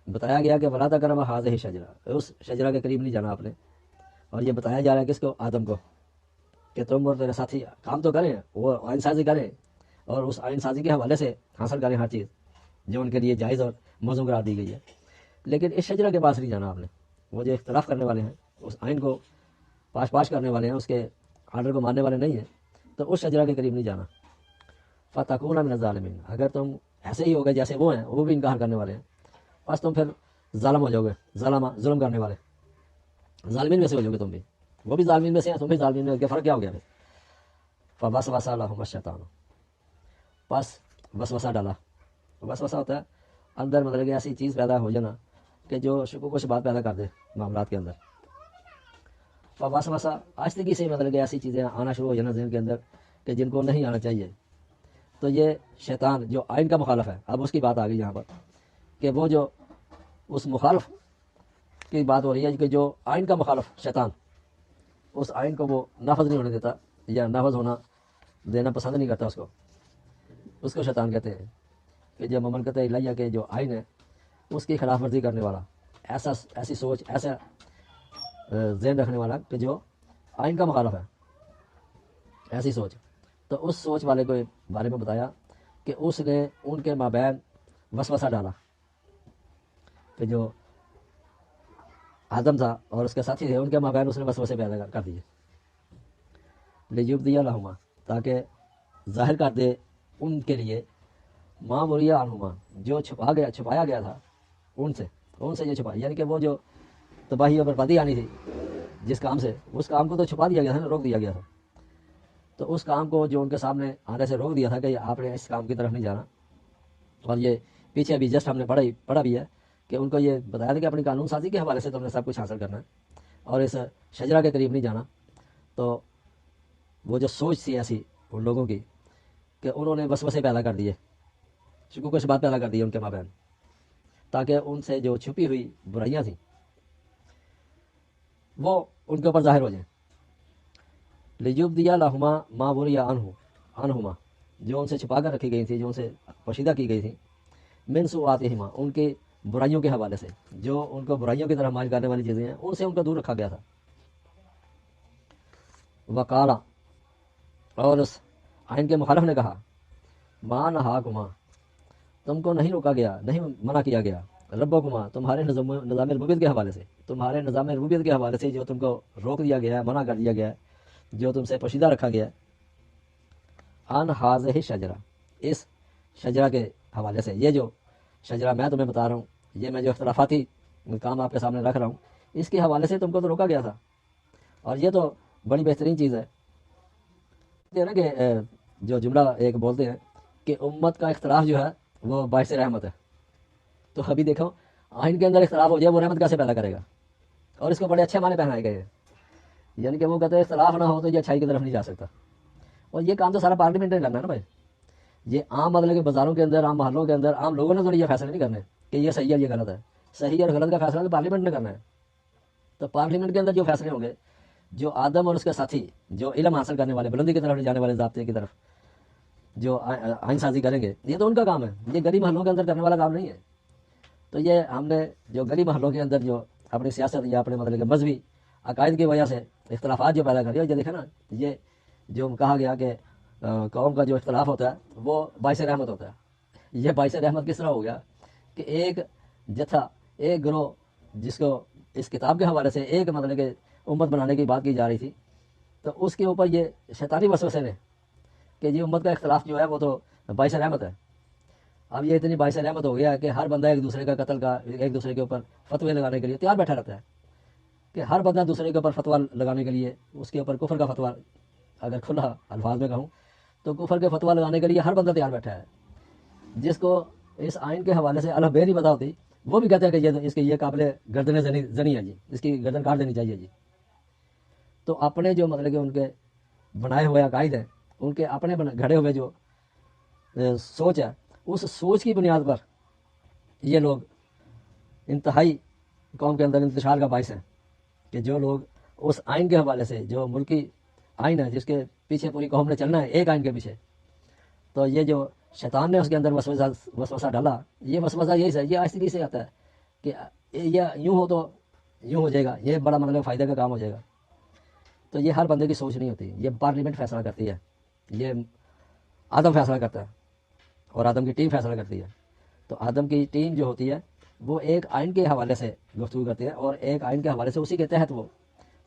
بتایا گیا کہ ولا تقربا ہذہ شجرہ، اس شجرہ کے قریب نہیں جانا آپ نے. اور یہ بتایا جا رہا ہے کس کو؟ آدم کو، کہ تم اور تیرے ساتھی کام تو کریں، وہ آئین سازی کریں، اور اس آئین سازی کے حوالے سے حاصل کریں ہر چیز جو ان کے لیے جائز اور موزوں قرار دی گئی ہے. لیکن اس شجرہ کے پاس نہیں جانا آپ نے. وہ جو اختلاف کرنے والے ہیں، اس آئین کو پاش کرنے والے ہیں، اس کے آرڈر کو ماننے والے نہیں ہیں، تو اس شجرہ کے قریب نہیں جانا. فتکون من الظالمین، اگر تم ایسے ہی ہو گئے جیسے وہ ہیں، وہ بھی انکار کرنے والے ہیں، بس تم پھر ظالم ہو جاؤ گے، ظلم کرنے والے، ظالمین میں سے ہو جاؤ گے تم بھی. وہ بھی ظالمین میں سے ہیں، تم بھی ظالمین میں، فرق کیا ہو گیا پھر؟ فوسوس لہم الشیطان، بس وسوسہ ڈالا. وسوسہ ہوتا ہے اندر مطلب کہ ایسی چیز پیدا ہو جانا کہ جو شکوک و شبہات پیدا کر دے معاملات کے اندر. وسوسہ آہستگی سے مطلب کہ ایسی چیزیں آنا شروع ہو جانا ذہن کے اندر کہ جن کو نہیں آنا چاہیے. تو یہ شیطان جو آئین کا مخالف ہے، اب اس کی بات آ گئی یہاں پر کہ وہ جو اس مخالف کی بات ہو رہی ہے کہ جو آئین کا مخالف شیطان، اس آئین کو وہ نافذ نہیں ہونے دیتا یا نافذ ہونا دینا پسند نہیں کرتا اس کو شیطان کہتے ہیں. کہ جو مملکت الہیہ کے جو آئین ہے اس کی خلاف ورزی کرنے والا، ایسی سوچ، ایسا ذہن رکھنے والا کہ جو آئین کا مخالف ہے، ایسی سوچ. تو اس سوچ والے کو بارے میں بتایا کہ اس نے ان کے مابین وسوسہ ڈالا کہ جو آدم تھا اور اس کے ساتھی تھے، ان کے مابین اس نے وسوسے پیدا کر دیے. لیبدی لہما، تاکہ ظاہر کر دے ان کے لیے، ماں وریا عنہما، جو چھپایا گیا تھا ان سے جو چھپایا، یعنی کہ وہ جو تباہی اور بربادی آنی تھی جس کام سے، اس کام کو تو چھپا دیا گیا تھا نا، روک دیا گیا تھا. تو اس کام کو جو ان کے سامنے آنے سے روک دیا تھا کہ آپ نے اس کام کی طرف نہیں جانا. اور یہ پیچھے ابھی جسٹ ہم نے پڑھا بھی ہے کہ ان کو یہ بتایا تھا کہ اپنی قانون سازی کے حوالے سے تم نے سب کچھ حاصل کرنا ہے اور اس شجرہ کے قریب نہیں جانا. تو وہ جو سوچ تھی ایسی ان لوگوں کی کہ انہوں نے وسوسے پیدا کر دیے، شکوک و شبہات پیدا کر دیے ان کے مابین، تاکہ ان سے جو چھپی ہوئی برائیاں تھیں وہ ان کے اوپر ظاہر ہو جائیں. لیبدی لہما ما وریا عنہما، جو ان سے چھپا کر رکھی گئی تھی، جو ان سے پوشیدہ کی گئی تھی، من سوآتہما، ان کی برائیوں کے حوالے سے، جو ان کو برائیوں کی طرف مائل کرنے والی چیزیں ہیں ان سے ان کو دور رکھا گیا تھا. وقالا، اور اس آئین کے مخالف نے کہا، ما نہاکما، تم کو نہیں روکا گیا، نہیں منع کیا گیا، ربکما، تمہارے نظام ربوبیت کے حوالے سے، تمہارے نظام ربوبیت کے حوالے سے جو تم کو روک دیا گیا ہے، منع کر دیا گیا ہے، جو تم سے پوشیدہ رکھا گیا ہے، ان ہذہ شجرہ، اس شجرہ کے حوالے سے. یہ جو شجرہ میں تمہیں بتا رہا ہوں، یہ میں جو اختلافاتی کام آپ کے سامنے رکھ رہا ہوں، اس کے حوالے سے تم کو تو روکا گیا تھا. اور یہ تو بڑی بہترین چیز ہے نا کہ جو جملہ ایک بولتے ہیں کہ امت کا اختلاف جو ہے وہ باعث رحمت ہے. تو ابھی دیکھو آئین کے اندر اختلاف ہو جائے، وہ رحمت کیسے پیدا کرے گا؟ اور اس کو بڑے اچھے معنی پہنائے گئے ہیں، یعنی کہ وہ کہتے ہیں اختلاف نہ ہو تو یہ اچھائی کی طرف نہیں جا سکتا. اور یہ کام تو سارا پارلیمنٹ نے کرنا ہے نا بھائی. یہ عام مطلب کہ بازاروں کے اندر، عام محلوں کے اندر عام لوگوں نے تو یہ فیصلے نہیں کرنے کہ یہ صحیح ہے یہ غلط ہے. صحیح اور غلط کا فیصلہ تو پارلیمنٹ نے کرنا ہے. تو پارلیمنٹ کے اندر جو فیصلے ہوں گے، جو آدم اور اس کے ساتھی جو علم حاصل کرنے والے، بلندی کی طرف لے جانے والے، ضابطے کی طرف جو آئین سازی کریں گے، یہ تو ان کا کام ہے، یہ گلی محلوں کے اندر کرنے والا کام نہیں ہے. تو یہ ہم نے جو گلی محلوں کے اندر جو اپنی سیاست یا اپنے مطلب کہ مذہبی عقائد کی وجہ سے اختلافات جو پیدا کر دیا، یہ دیکھیں نا، یہ جو کہا گیا کہ قوم کا جو اختلاف ہوتا ہے وہ باعث رحمت ہوتا ہے. یہ باعث رحمت کس طرح ہو گیا کہ ایک جتھا، ایک گروہ جس کو اس کتاب کے حوالے سے ایک مطلب کہ امت بنانے کی بات کی جا رہی تھی، تو اس کے اوپر یہ شیطانی وسوسے نے کہ یہ امت کا اختلاف جو ہے وہ تو باعث رحمت ہے. اب یہ اتنی باعث رحمت ہو گیا کہ ہر بندہ ایک دوسرے کا قتل کا، ایک دوسرے کے اوپر فتوے لگانے کے لیے تیار بیٹھا رہتا ہے. کہ ہر بندہ دوسرے کے اوپر فتویٰ لگانے کے لیے، اس کے اوپر کفر کا فتویٰ، اگر کھلا الفاظ میں کہوں تو کفر کے فتویٰ لگانے کے لیے ہر بندہ تیار بیٹھا ہے. جس کو اس آئین کے حوالے سے الف بے نہیں پتا ہوتی، وہ بھی کہتے ہیں کہ اس کے یہ قابل گردن زنی ہے جی، اس کی گردن کاٹ دینی چاہیے جی. تو اپنے جو مطلب کہ ان کے بنائے ہوئے عقائد ہیں، ان کے اپنے گھڑے ہوئے جو سوچ ہے، اس سوچ کی بنیاد پر یہ لوگ انتہائی قوم کے اندر انتشار کا باعث ہیں کہ جو لوگ اس آئین کے حوالے سے، جو ملکی آئین ہے جس کے پیچھے پوری قوم نے چلنا ہے، ایک آئین کے پیچھے، تو یہ جو شیطان نے اس کے اندر وسوسہ ڈالا، یہ وسوسہ یہی سے، یہ آہستگی سے آتا ہے کہ یہ یوں ہو تو یوں ہو جائے گا، یہ بڑا مطلب فائدہ کا کام ہو جائے گا. تو یہ ہر بندے کی سوچ نہیں ہوتی، یہ پارلیمنٹ فیصلہ کرتی ہے، یہ آدم فیصلہ کرتا ہے اور آدم کی ٹیم فیصلہ کرتی ہے. تو آدم کی ٹیم جو ہوتی ہے وہ ایک آئین کے حوالے سے گفتگو کرتی ہے، اور ایک آئین کے حوالے سے اسی کے تحت وہ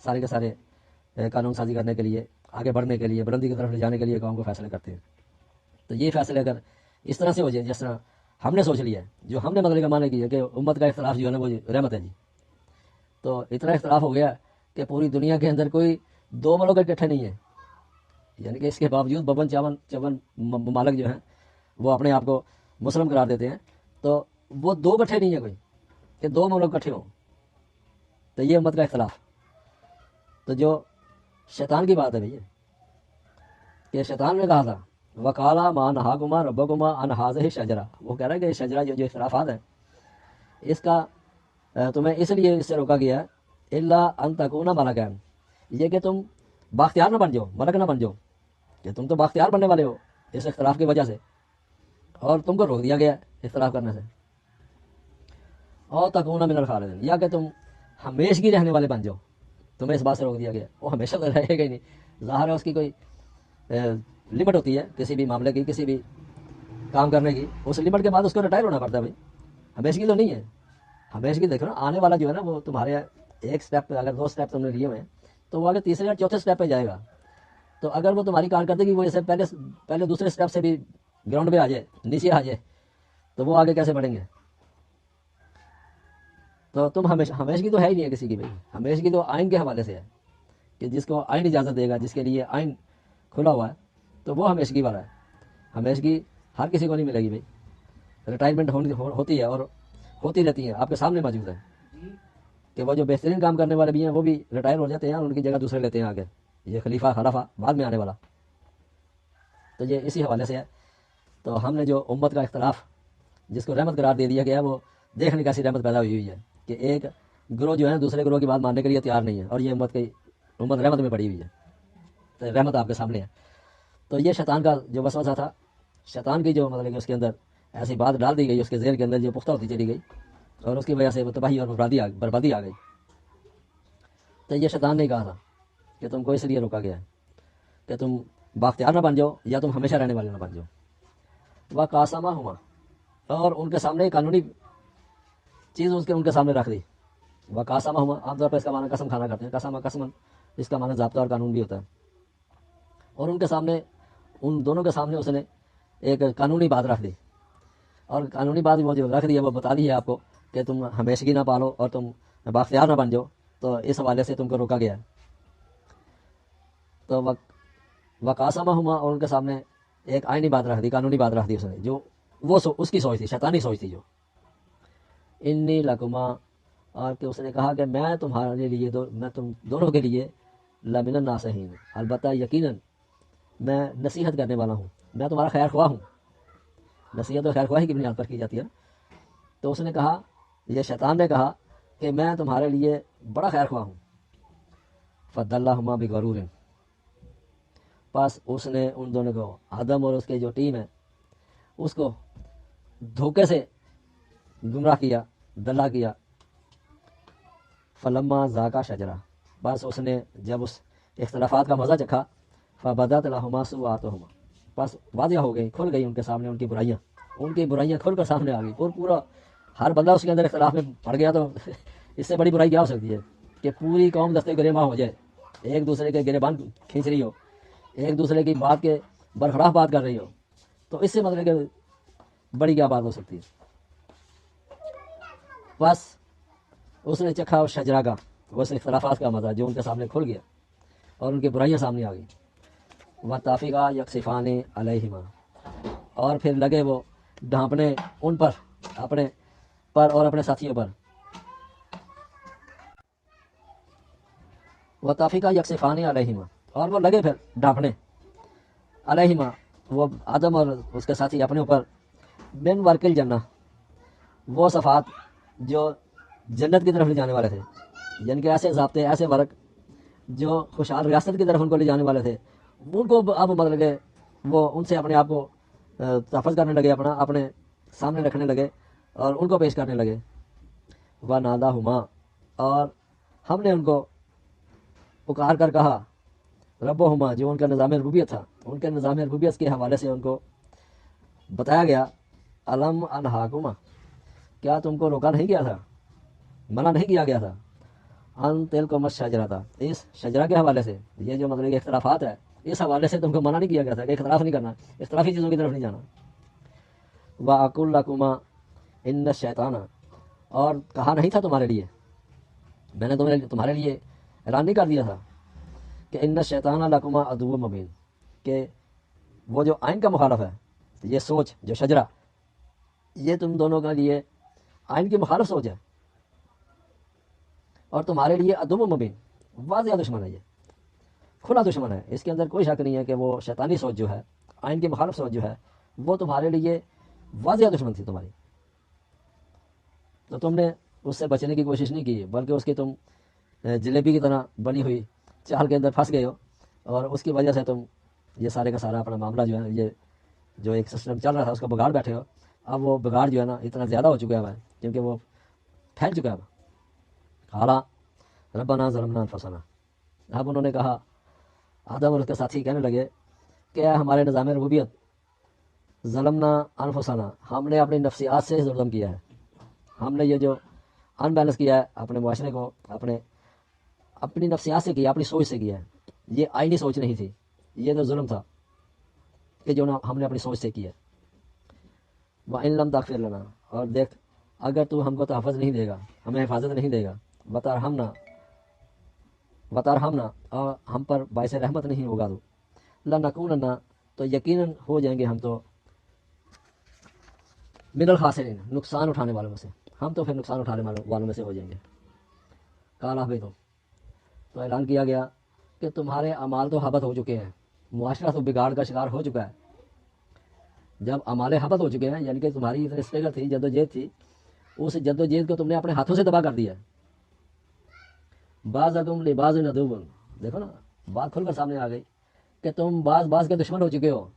سارے کے سارے قانون سازی کرنے کے لیے، آگے بڑھنے کے لیے، بلندی کی طرف لے جانے کے لیے قوم کو فیصلے کرتے ہیں. تو یہ فیصلے اگر اس طرح سے ہو جائے جس طرح ہم نے سوچ لیا ہے، جو ہم نے مطلب کا معنی کیا کہ امت کا اختلاف جو ہے نا وہ رحمت ہے جی، تو اتنا اختلاف ہو گیا کہ پوری دنیا کے اندر کوئی دو ملک اکٹھے نہیں ہے، یعنی کہ اس کے باوجود ببن چون ممالک جو ہیں وہ اپنے آپ کو مسلم قرار دیتے ہیں، تو وہ دو اکٹھے نہیں ہے کوئی کہ دو ملک اکٹھے ہوں. تو یہ امت کا اختلاف. تو جو شیطان کی بات ہے بھیا کہ شیطان نے کہا تھا وکالا ماں نہاکما ربکما ان ھذہ شجرہ، وہ کہہ رہا ہے کہ شجرہ جو اختلافات ہے اس کا تمہیں اس لیے اس سے روکا گیا ہے الا ان تکونا ملکین، یہ کہ تم باختیار نہ بن جاؤ، ملک نہ بن جاؤ، کہ تم تو باختیار بننے والے ہو اس اختلاف کی وجہ سے، اور تم کو روک دیا گیا اختلاف کرنے سے. اور تکونا من الخالدین، یا کہ تم ہمیشگی رہنے والے بن جاؤ، تمہیں اس بات سے روک دیا گیا. وہ ہمیشہ تو رہے گا ہی نہیں، ظاہر ہے اس کی کوئی لمٹ ہوتی ہے کسی بھی معاملے کی، کسی بھی کام کرنے کی، اس لمٹ کے بعد اس کو ریٹائر ہونا پڑتا ہے بھائی. ہمیشگی تو نہیں ہے. ہمیشگی دیکھو نا، آنے والا جو ہے نا وہ تمہارے ایک سٹیپ پہ، اگر دو سٹیپ تم نے لیے ہوئے ہیں تو وہ آگے تیسرے یا چوتھے سٹیپ پہ جائے گا. تو اگر وہ تمہاری کارکردگی وہ اسے پہلے دوسرے سٹیپ سے بھی گراؤنڈ پہ آ جائے، نیچے آ جائے، تو وہ آگے کیسے بڑھیں گے؟ تو تم ہمیشگی تو ہے ہی نہیں ہے کسی کی بھائی. ہمیشگی تو آئین کے حوالے سے ہے کہ جس کو آئین اجازت دے گا، جس کے لیے آئین کھلا ہوا ہے، تو وہ ہمیشگی والا ہے. ہمیشگی ہر کسی کو نہیں ملے گی بھائی. ریٹائرمنٹ ہوتی ہے اور ہوتی رہتی ہے، آپ کے سامنے موجود ہے کہ وہ جو بہترین کام کرنے والے بھی ہیں وہ بھی ریٹائر ہو جاتے ہیں اور ان کی جگہ دوسرے لیتے ہیں آگے. یہ خلیفہ بعد میں آنے والا. تو یہ اسی حوالے سے ہے. تو ہم نے جو امت کا اختلاف جس کو رحمت قرار دے دیا گیا ہے، وہ دیکھنے کیسی رحمت پیدا ہوئی ہے کہ ایک گروہ جو ہے دوسرے گروہ کی بات ماننے کے لیے تیار نہیں ہے، اور یہ امت رحمت میں پڑی ہوئی ہے. تو رحمت آپ کے سامنے ہے. تو یہ شیطان کا جو وسوسہ تھا، شیطان کی جو مطلب کہ اس کے اندر ایسی بات ڈال دی گئی، اس کے ذہن کے اندر جو پختہ ہوتی چلی گئی، اور اس کی وجہ سے وہ تباہی اور بربادی آ گئی. تو یہ شیطان نے کہا تھا کہ تم کو اس لیے روکا گیا ہے کہ تم باختیار نہ بن جاؤ یا تم ہمیشہ رہنے والے نہ بن جاؤ. وقاسمہما، اور ان کے سامنے قانونی چیز ان کے سامنے رکھ دی. وقاسمہما، عام طور پر اس کا معنی قسم کھانا کرتے ہیں، قسمن اس کا معنی ضابطہ اور قانون بھی ہوتا ہے. اور ان کے سامنے، ان دونوں کے سامنے اس نے ایک قانونی بات رکھ دی. اور قانونی بات وہ جو رکھ دی ہے وہ بتا دی ہے آپ کو کہ تم ہمیشگی نہ پالو اور تم باختیار نہ بن جاؤ. تو اس حوالے سے تم کو روکا گیا ہے. تو وقاسمہما، اور ان کے سامنے ایک آئینی بات رکھ دی، قانونی بات رکھ دی اس نے، جو وہ اس کی سوچ تھی، شیطانی سوچ تھی. جو انی لکما، اور کہ اس نے کہا کہ میں تمہارے لیے میں تم دونوں کے لیے لمن الناصحین، البتہ یقیناً میں نصیحت کرنے والا ہوں، میں تمہارا خیر خواہ ہوں. نصیحت اور خیر خواہی کی بنیاد پر کی جاتی ہے. تو اس نے کہا، یہ شیطان نے کہا کہ میں تمہارے لیے بڑا خیر خواہ ہوں. فدلہما بغرور، پس اس نے ان دونوں کو، آدم اور اس کے جو ٹیم ہے، اس کو دھوکے سے گمراہ کیا، دلہ کیا. فلما ذاقا شجرہ، بس اس نے جب اس اختلافات کا مزہ چکھا، فبدت لہما سوآتہما، بس واضح ہو گئی، کھل گئی ان کے سامنے ان کی برائیاں کھل کر سامنے آ گئی. اور پورا ہر بندہ اس کے اندر اختلاف میں پڑ گیا. تو اس سے بڑی برائی کیا ہو سکتی ہے کہ پوری قوم دستے گریباں ہو جائے، ایک دوسرے کے گریبان کھینچ رہی ہو، ایک دوسرے کی بات کے برخلاف بات کر رہی ہو. تو اس سے مطلب کہ بڑی کیا بات ہو سکتی ہے. بس اس نے چکھا اس شجرہ کا، اس اختلافات کا مزہ جو ان کے سامنے کھل گیا اور ان کی برائیاں سامنے آ گئی. وطافقا یکصفان علیہما، اور پھر لگے وہ ڈھانپنے ان پر، اپنے پر اور اپنے ساتھیوں پر. وطافقا یکصفان علیہما، اور وہ لگے پھر ڈھانپنے علیہما وہ آدم اور اس کے ساتھی اپنے اوپر من ورکل جنہ، وہ صفات جو جنت کی طرف لے جانے والے تھے، یعنی کہ ایسے ضابطے، ایسے ورق جو خوشحال ریاست کی طرف ان کو لے جانے والے تھے، ان کو اب مطلب کہ وہ ان سے اپنے آپ کو تحفظ کرنے لگے، اپنے سامنے رکھنے لگے اور ان کو پیش کرنے لگے۔ وَنَادَاهُمَا، اور ہم نے ان کو پکار کر کہا، ربہما، جو ان کا نظام ربوبیت تھا، ان کے نظام ربوبیت کے حوالے سے ان کو بتایا گیا، الم انہاکما، کیا تم کو روکا نہیں گیا تھا، منع نہیں کیا گیا تھا، ان تلکما الشجرہ، تھا اس شجرہ کے حوالے سے، یہ جو مطلب اختلافات ہے اس حوالے سے تم کو منع نہیں کیا گیا تھا کہ اختلاف نہیں کرنا، اختلافی چیزوں کی طرف نہیں جانا۔ وَأَقُلْ لَكُمَا إِنَّ الشَّيْطَانَ، اور کہا نہیں تھا تمہارے لیے، میں نے تمہارے لیے اعلان نہیں کر دیا تھا کہ ان الشیطان لکما عدو مبین، کہ وہ جو آئین کا مخالف ہے، یہ سوچ جو شجرہ، یہ تم دونوں کے لیے آئین کی مخالف سوچ ہے اور تمہارے لیے عدو مبین، واضح دشمن ہے، یہ کھلا دشمن ہے، اس کے اندر کوئی شک نہیں ہے کہ وہ شیطانی سوچ جو ہے، آئین کی مخالف سوچ جو ہے، وہ تمہارے لیے واضح دشمن تھی تمہاری، تو تم نے اس سے بچنے کی کوشش نہیں کی، بلکہ اس کی تم جلیبی کی طرح بنی ہوئی چال کے اندر پھنس گئے ہو، اور اس کی وجہ سے تم یہ سارے کا سارا اپنا معاملہ جو ہے، یہ جو ایک سسٹم چل رہا تھا اس کو بگاڑ بیٹھے ہو۔ اب وہ بگاڑ جو ہے نا اتنا زیادہ ہو چکا ہے کیونکہ وہ پھیل چکا ہے۔ قالا ربنا ظلمنا انفسنا، اب انہوں نے کہا، آدم اور اس کے ساتھی کہنے لگے کہ ہمارے نظام ربوبیت، ظلمنا انفسنا، ہم نے اپنی نفسیات سے ظلم کیا ہے، ہم نے یہ جو ان بیلنس کیا ہے اپنے معاشرے کو، اپنی نفسیات سے کیا، اپنی سوچ سے کیا ہے، یہ آئینی سوچ نہیں تھی، یہ تو ظلم تھا کہ جو ہم نے اپنی سوچ سے کیا۔ وَإِن لَمْ تَغْفِرْ لَنَا، اور دیکھ اگر تو ہم کو تحفظ نہیں دے گا، ہمیں حفاظت نہیں دے گا، وَتَرْحَمْنَا، اور ہم پر باعث رحمت نہیں ہوگا تو، لَنَكُونَنَّ، تو یقیناً ہو جائیں گے ہم تو من الخاسرین، نقصان اٹھانے والوں میں سے، ہم تو پھر نقصان اٹھانے والوں میں سے ہو جائیں گے۔ کالا بھی تو اعلان کیا گیا کہ تمہارے اعمال تو حبط ہو چکے ہیں، معاشرہ تو بگاڑ کا شکار ہو چکا ہے۔ جب اعمال حبط ہو چکے ہیں، یعنی کہ تمہاری اسٹرگل تھی، جد و جہد تھی، اس جد و جہد کو تم نے اپنے ہاتھوں سے تباہ کر دیا ہے۔ بعضکم لبعض عدو، دیکھو نا بات کھل کر سامنے آ گئی کہ تم بعض کے دشمن ہو چکے ہو،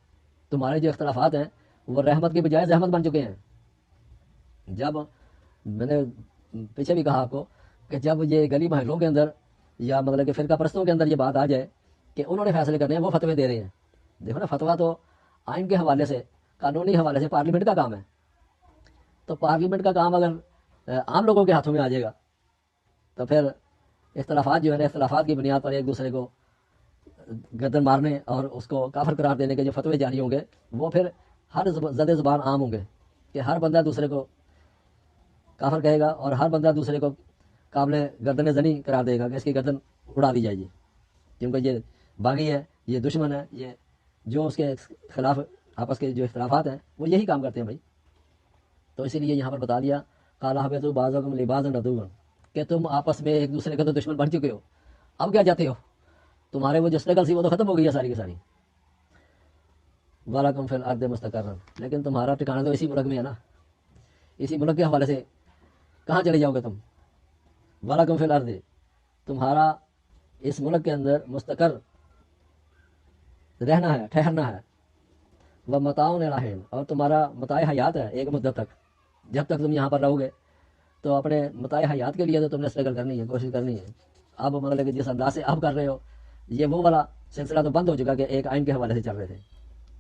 تمہارے جو اختلافات ہیں وہ رحمت کی بجائے زحمت بن چکے ہیں۔ جب میں نے پیچھے بھی کہا آپ کو کہ جب یہ گلی محلوں کے اندر یا مطلب کہ فرقہ پرستوں کے اندر یہ بات آ جائے کہ انہوں نے فیصلے کرنے ہیں، وہ فتوے دے رہے ہیں، دیکھو نا فتویٰ تو آئین کے حوالے سے، قانونی حوالے سے پارلیمنٹ کا کام ہے، تو پارلیمنٹ کا کام اگر عام لوگوں کے ہاتھوں میں آ جائے گا تو پھر اختلافات جو ہے نا، اختلافات کی بنیاد پر ایک دوسرے کو گردن مارنے اور اس کو کافر قرار دینے کے جو فتوے جاری ہوں گے، وہ پھر ہر زد زبان عام ہوں گے کہ ہر بندہ دوسرے کو کافر کہے گا اور ہر بندہ دوسرے کو قابل گردن زنی قرار دے گا کہ اس کی گردن اڑا دی جائے گی، کیونکہ یہ باغی ہے، یہ دشمن ہے، یہ جو اس کے خلاف آپس کے جو اختلافات ہیں وہ یہی کام کرتے ہیں بھائی۔ تو اسی لیے یہاں پر بتا دیا، قال اهبطوا بعضکم لبعض عدو، کہ تم آپس میں ایک دوسرے کے تو دشمن بن چکے ہو، اب کیا چاہتے ہو، تمہارے وہ جو اسٹرگل تھی وہ تو ختم ہو گئی ہے ساری کی ساری۔ وَلَكُمْ فِي الْأَرْضِ مُسْتَقَرٌّ، لیکن تمہارا ٹھکانہ تو اسی ملک میں ہے نا، اسی ملک کے حوالے سے کہاں چلے جاؤ گے تم۔ وَلَكُمْ فِي الْأَرْضِ، تمہارا اس ملک کے اندر مستقر رہنا ہے، ٹھہرنا ہے، وَمَتَاعٌ إِلَىٰ حِينٍ، اور تمہارا متاع حیات ہے ایک مدت تک، جب تک تم یہاں پر رہو گے تو اپنے متاع حیات کے لیے تو تم نے اسٹرگل کرنی ہے، کوشش کرنی ہے۔ اب مطلب کہ جس انداز سے اب کر رہے ہو، یہ وہ والا سلسلہ تو بند ہو چکا کہ ایک آئین کے حوالے سے چل رہے تھے۔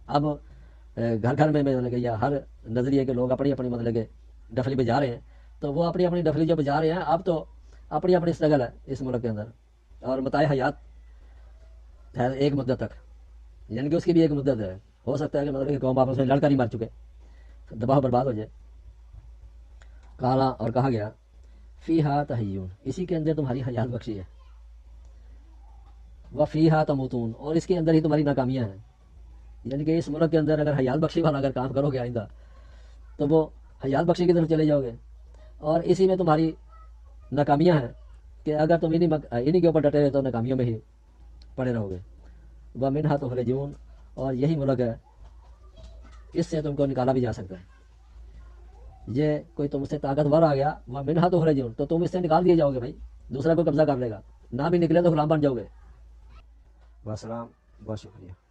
اب گھر گھر میں مطلب کہ یا ہر نظریے کے لوگ اپنی اپنی مطلب کہ ڈفلی بجا رہے ہیں، تو وہ اپنی اپنی ڈفلی جو بجا رہے ہیں، اب تو اپنی اپنی اسٹرگل ہے اس ملک کے اندر، اور متاع حیات ہے ایک مدت تک، یعنی کہ اس کی بھی ایک مدت ہے، ہو سکتا ہے کہ مطلب کہ قوم آپس میں لڑ کر ہی مر چکے، دباؤ برباد ہو جائے۔ کالا، اور کہا گیا، فیہا تحیون، اسی کے اندر تمہاری حیات بخشی ہے، وفیہا تموتون، اور اس کے اندر ہی تمہاری ناکامیاں ہیں، یعنی کہ اس ملک کے اندر اگر حیات بخشی والا اگر کام کرو گے آئندہ تو وہ حیات بخشی کی طرف چلے جاؤ گے، اور اسی میں تمہاری ناکامیاں ہیں کہ اگر تم انہی کے اوپر ڈٹے رہے تو ناکامیوں میں ہی پڑے رہو گے۔ وَمِنْہَا تُخْرَجُونَ، اور یہی ملک ہے اس سے تم کو نکالا بھی جا سکتا ہے۔ یہ کوئی تم سے طاقتور آ گیا وہ منہا تو خرجون، تو تم اس سے نکال دیے جاؤ گے بھائی، دوسرا کوئی قبضہ کر لے گا، نہ بھی نکلے تو غلام بن جاؤ گے۔ والسلام، بہت شکریہ۔